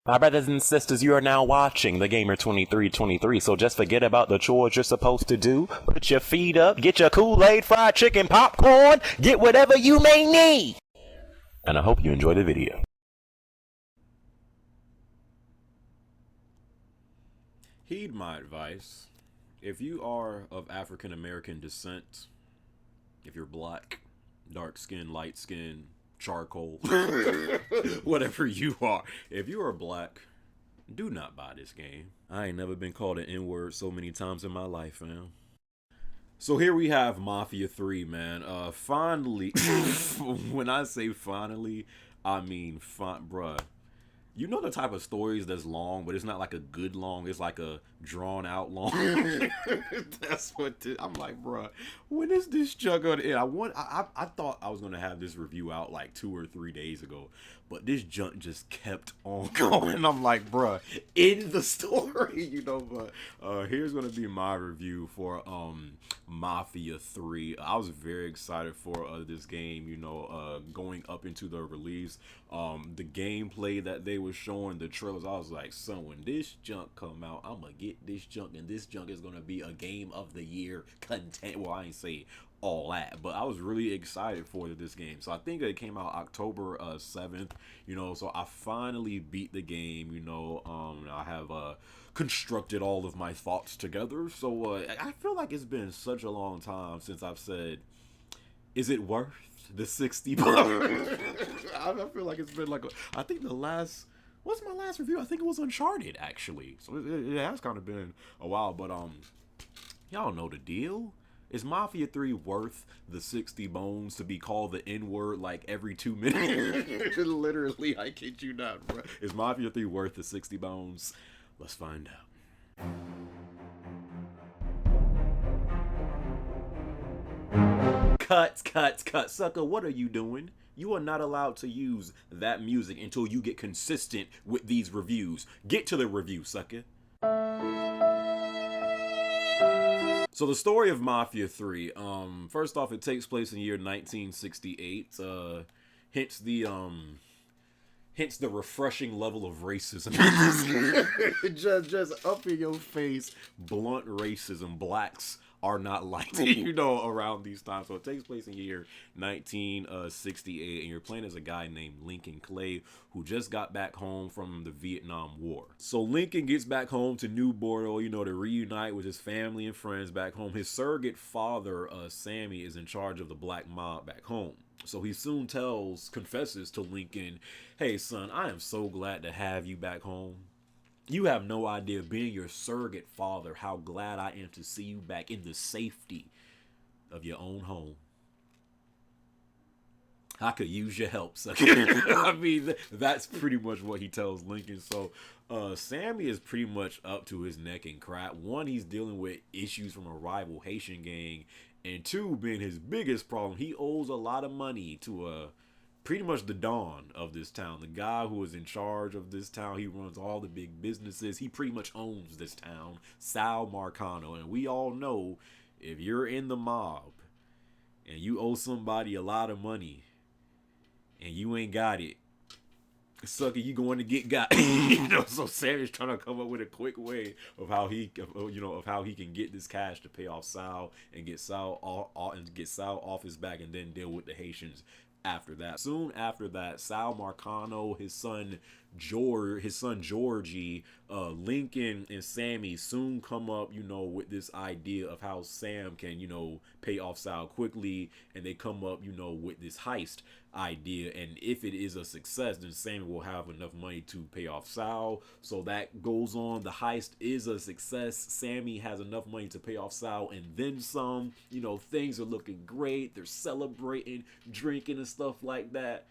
My brothers and sisters, you are now watching The Gamer 2323, so just forget about the chores you're supposed to do. Put your feet up, get your Kool-Aid, fried chicken, popcorn, get whatever you may need. And I hope you enjoy the video. Heed my advice. If you are of African American descent, if you're black, dark skin, light skin, charcoal, whatever you are, if you are black, do not buy this game. I ain't never been called an N-word so many times in my life, fam. So here we have Mafia 3, man. Finally, when I say finally, I mean, bruh. You know the type of stories that's long, but it's not like a good long. It's like a drawn out long. That's what I'm like, bruh. When is this junk gonna end? I thought I was gonna have this review out like 2 or 3 days ago, but this junk just kept on going. I'm like, bruh, end the story, you know. But here's gonna be my review for Mafia 3. I was very excited for this game. You know, going up into the release. The gameplay that they were showing, the trailers, I was like, son, when this junk come out, I'm gonna get this junk, and this junk is gonna be a game of the year content. Well, I ain't say all that, but I was really excited for this game. So I think it came out October 7th, you know, so I finally beat the game, you know. I have constructed all of my thoughts together. So I feel like it's been such a long time since I've said, is it worth the $60? I feel like it's been like I think the last, what's my last review? I think it was Uncharted, actually. So it has kind of been a while, but y'all know the deal. Is Mafia 3 worth the 60 bones to be called the N-word like every 2 minutes? Literally, I kid you not, bro. Is Mafia 3 worth the 60 bones? Let's find out. Cut, sucker, what are you doing? You are not allowed to use that music until you get consistent with these reviews. Get to the review, sucker. So the story of Mafia 3, first off, it takes place in the year 1968, hence the refreshing level of racism. just up in your face, blunt racism. Blacks are not liked, you know, around these times. So it takes place in the year 1968, and you're playing as a guy named Lincoln Clay, who just got back home from the Vietnam War. So Lincoln gets back home to New Bordeaux, you know, to reunite with his family and friends back home. His surrogate father, Sammy, is in charge of the black mob back home. So he soon confesses to Lincoln, hey son, I am so glad to have you back home. You have no idea, being your surrogate father, how glad I am to see you back in the safety of your own home. I could use your help, sucker. I mean, that's pretty much what he tells Lincoln. So Sammy is pretty much up to his neck in crap. One, he's dealing with issues from a rival Haitian gang. And two, being his biggest problem, he owes a lot of money to pretty much the Don of this town. The guy who is in charge of this town. He runs all the big businesses. He pretty much owns this town, Sal Marcano. And we all know, if you're in the mob and you owe somebody a lot of money and you ain't got it, sucker, you going to get got. You know, so Sam is trying to come up with a quick way of how he, you know, of how he can get this cash to pay off Sal and get Sal off his back, and then deal with the Haitians after that. Soon after that, Sal Marcano, his son Georgie, Lincoln, and Sammy soon come up, you know, with this idea of how Sam can, you know, pay off Sal quickly, and they come up, you know, with this heist idea. And if it is a success, then Sammy will have enough money to pay off Sal. So that goes on. The heist is a success. Sammy has enough money to pay off Sal and then some. You know, things are looking great. They're celebrating, drinking, and stuff like that.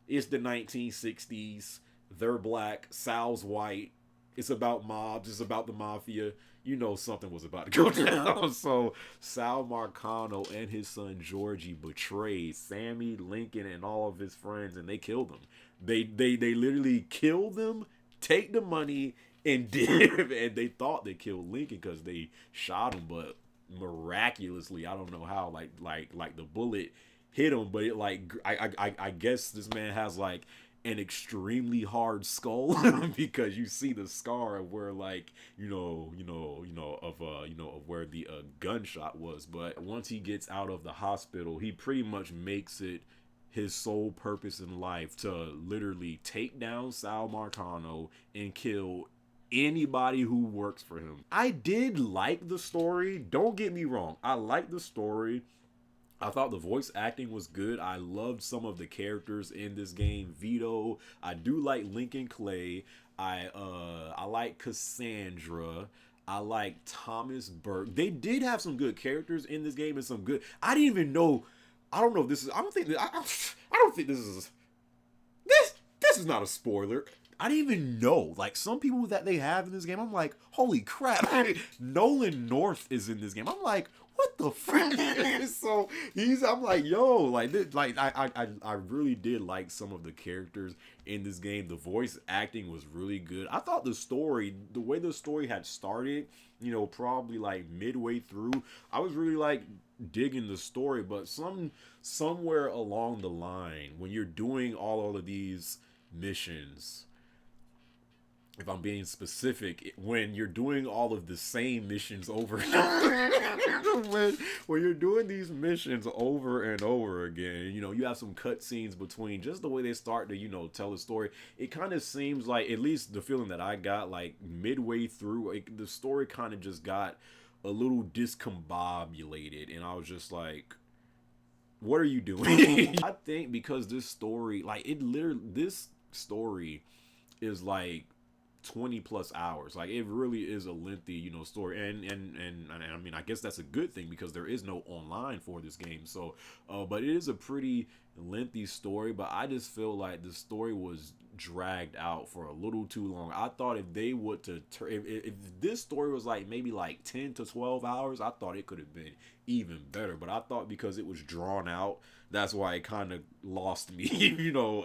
It's the 1960s. They're black. Sal's white. It's about mobs. It's about the mafia. You know something was about to go down. So Sal Marcano and his son Georgie betrayed Sammy, Lincoln, and all of his friends, and they killed them. They literally killed them, take the money, and did. And they thought they killed Lincoln because they shot him, but miraculously, I don't know how, like the bullet hit him, but it, like, I guess this man has like an extremely hard skull because you see the scar of where like of where the gunshot was. But once he gets out of the hospital, he pretty much makes it his sole purpose in life to literally take down Sal Marcano and kill anybody who works for him. I did like the story, don't get me wrong, I like the story. I thought the voice acting was good. I loved some of the characters in this game. Vito. I do like Lincoln Clay. I like Cassandra. I like Thomas Burke. They did have some good characters in this game and some good. I didn't even know. I don't know if this is. I don't think this is. This is not a spoiler. I didn't even know. Like, some people that they have in this game, I'm like, holy crap. Nolan North is in this game. I'm like, what the frick? So I'm like, yo, like this, like I really did like some of the characters in this game. The voice acting was really good. I thought the way the story had started, probably like midway through, I was really like digging the story. But somewhere along the line, when you're doing all of these missions, if I'm being specific, when you're doing all of the same missions over and over, when you're doing these missions over and over again, you have some cutscenes between just the way they start to, tell the story. It kind of seems like, at least the feeling that I got, like midway through, the story kind of just got a little discombobulated, and I was just like, what are you doing? I think because this story, like this story is like 20 plus hours. Like, it really is a lengthy story, and I mean, I guess that's a good thing because there is no online for this game. So but it is a pretty lengthy story. But I just feel like the story was dragged out for a little too long. I thought if they would if this story was like maybe like 10 to 12 hours, I thought it could have been even better. But I thought because it was drawn out, that's why it kind of lost me,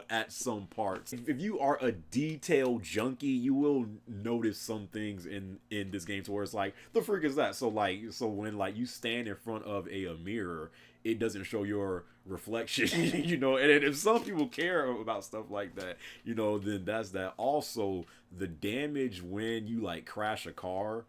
at some parts. If you are a detail junkie, you will notice some things in this game to where it's like, the freak is that? So when like you stand in front of a mirror, it doesn't show your reflection, and if some people care about stuff like that, then that's that. Also, the damage when you like crash a car,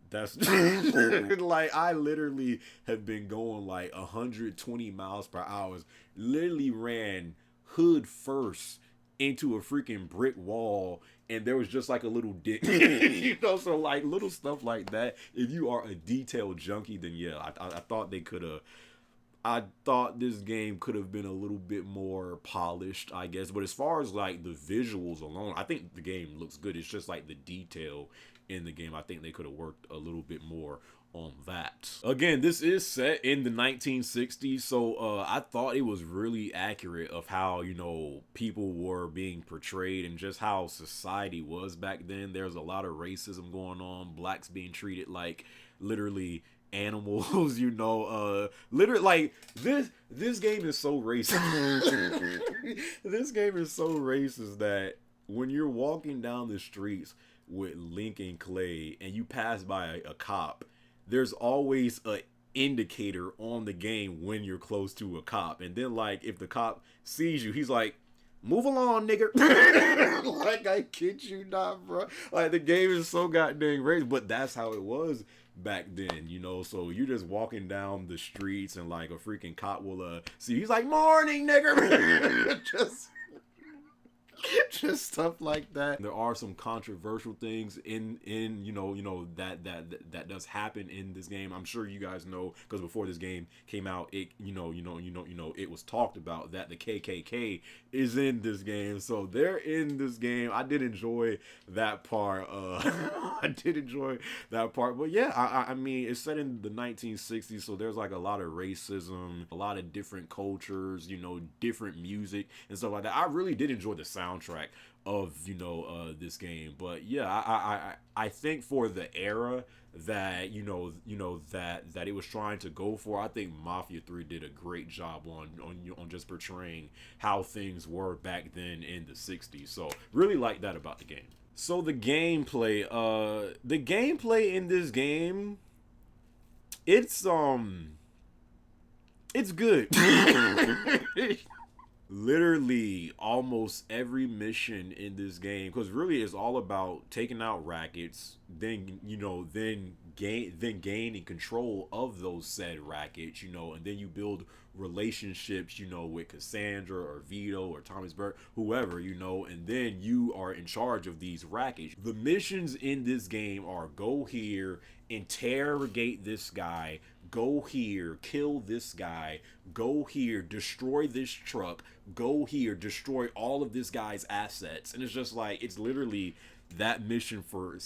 that's like, I literally have been going like 120 miles per hour, literally ran hood first into a freaking brick wall, and there was just like a little dip, so like little stuff like that. If you are a detail junkie, then yeah, I thought they could have. I thought this game could have been a little bit more polished, I guess. But as far as like the visuals alone, I think the game looks good. It's just like the detail in the game, I think they could have worked a little bit more on that. Again, this is set in the 1960s, so I thought it was really accurate of how people were being portrayed and just how society was back then. There's a lot of racism going on, blacks being treated like literally animals, literally, like this game is so racist. This game is so racist that when you're walking down the streets with Lincoln Clay and you pass by a cop, there's always a indicator on the game when you're close to a cop, and then like if the cop sees you, he's like, move along, nigger. Like, I kid you not, bro. Like, the game is so goddamn racist, but that's how it was back then, so you're just walking down the streets and like a freaking cop will see, he's like, morning, nigger. just stuff like that. There are some controversial things in that does happen in this game. I'm sure you guys know, because before this game came out, it it was talked about that the KKK is in this game. So they're in this game. I did enjoy that part. But yeah, I mean, it's set in the 1960s, so there's like a lot of racism, a lot of different cultures, different music and stuff like that. I really did enjoy the soundtrack of this game. But yeah, I think for the era that that it was trying to go for, I think Mafia 3 did a great job on just portraying how things were back then in the 60s. So really like that about the game. So the gameplay in this game, it's good. literally almost every mission in this game, because really it's all about taking out rackets, then gaining control of those said rackets, and then you build relationships, with Cassandra or Vito or Thomas Burke, whoever, and then you are in charge of these rackets. The missions in this game are go here, interrogate this guy, go here, kill this guy, go here, destroy this truck, go here, destroy all of this guy's assets. And it's just like, it's literally that mission for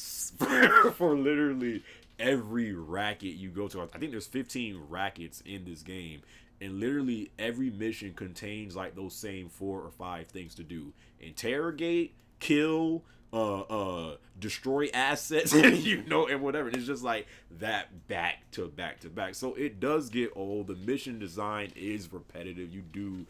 for literally every racket you go to. I think there's 15 rackets in this game, and literally every mission contains like those same 4 or 5 things to do: interrogate, kill, destroy assets, and whatever. And it's just like that back to back to back. So it does get old. The mission design is repetitive. You do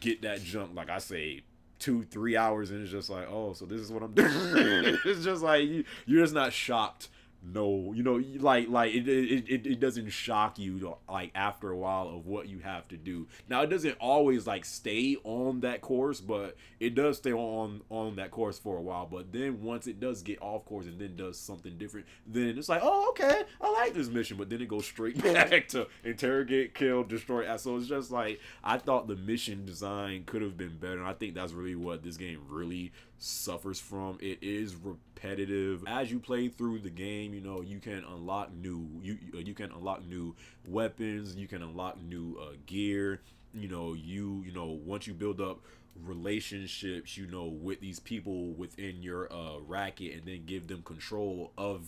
get that jump, like I say, 2-3 hours, and it's just like, oh, so this is what I'm doing. It's just like you're just not shocked. No, like it doesn't shock you like after a while of what you have to do. Now it doesn't always like stay on that course, but it does stay on that course for a while. But then once it does get off course and then does something different, then it's like, oh, okay, I like this mission. But then it goes straight back to interrogate, kill, destroy. So it's just like, I thought the mission design could have been better, and I think that's really what this game really suffers from. It is repetitive. As you play through the game, you can unlock new you can unlock new weapons, you can unlock new gear. Once you build up relationships, with these people within your racket, and then give them control of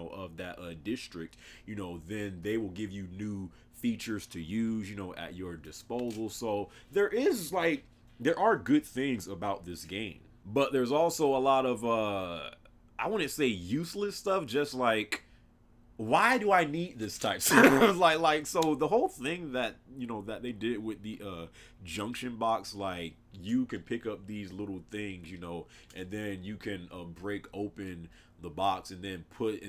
of that district, then they will give you new features to use, at your disposal. So there are good things about this game. But there's also a lot of, I wouldn't say useless stuff, just like, why do I need this type stuff? So the whole thing that, that they did with the junction box, like, you can pick up these little things, and then you can break open the box and then put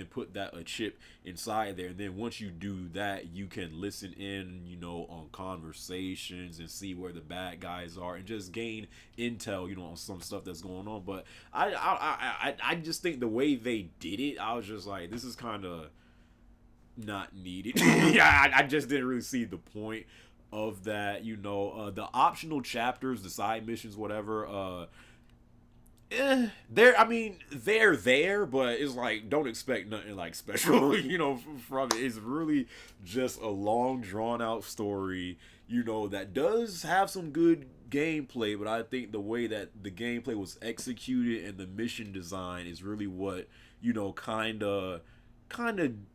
put that a chip inside there, and then once you do that, you can listen in on conversations and see where the bad guys are and just gain intel on some stuff that's going on. But I just think the way they did it, I was just like, this is kind of not needed. Yeah, I just didn't really see the point of that. The optional chapters, the side missions, whatever, they're there, but it's like, don't expect nothing like special, from it. It's really just a long, drawn out story, that does have some good gameplay, but I think the way that the gameplay was executed and the mission design is really what, kind of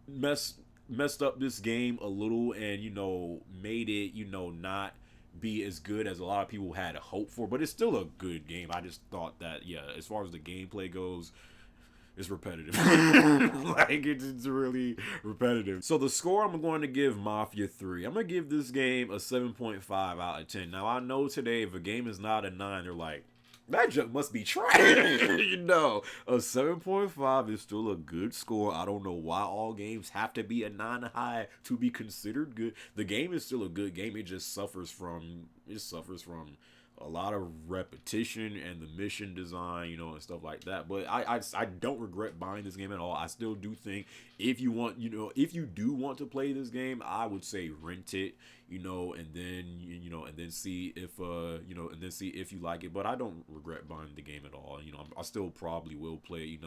messed up this game a little, and, made it, not be as good as a lot of people had hoped for. But it's still a good game. I just thought that, yeah, as far as the gameplay goes, it's repetitive. Like, it's really repetitive. So the score I'm going to give Mafia 3, I'm going to give this game a 7.5 out of 10. Now, I know today, if a game is not a 9, they're like, that junk must be trash. A 7.5 is still a good score. I don't know why all games have to be a 9 high to be considered good. The game is still a good game. It just suffers from a lot of repetition and the mission design, and stuff like that. But I don't regret buying this game at all. I still do think if you do want to play this game, I would say rent it, and then see if you like it. But I don't regret buying the game at all. I still probably will play,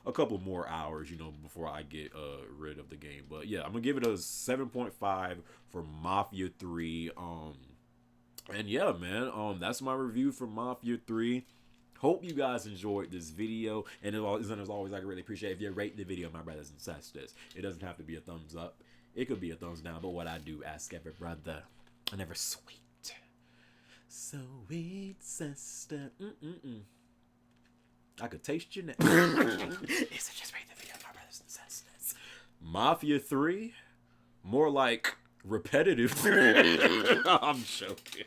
a couple more hours, before I get rid of the game. But yeah, I'm gonna give it a 7.5 for Mafia 3. And yeah, man, that's my review for Mafia 3. Hope you guys enjoyed this video. And as always, I really appreciate if you rate the video, my brothers and sisters. It doesn't have to be a thumbs up. It could be a thumbs down. But what I do ask every brother and every sweet sister. I could taste your neck. Is it just rate the video, my brothers and sisters? Mafia 3, more like repetitive. I'm joking.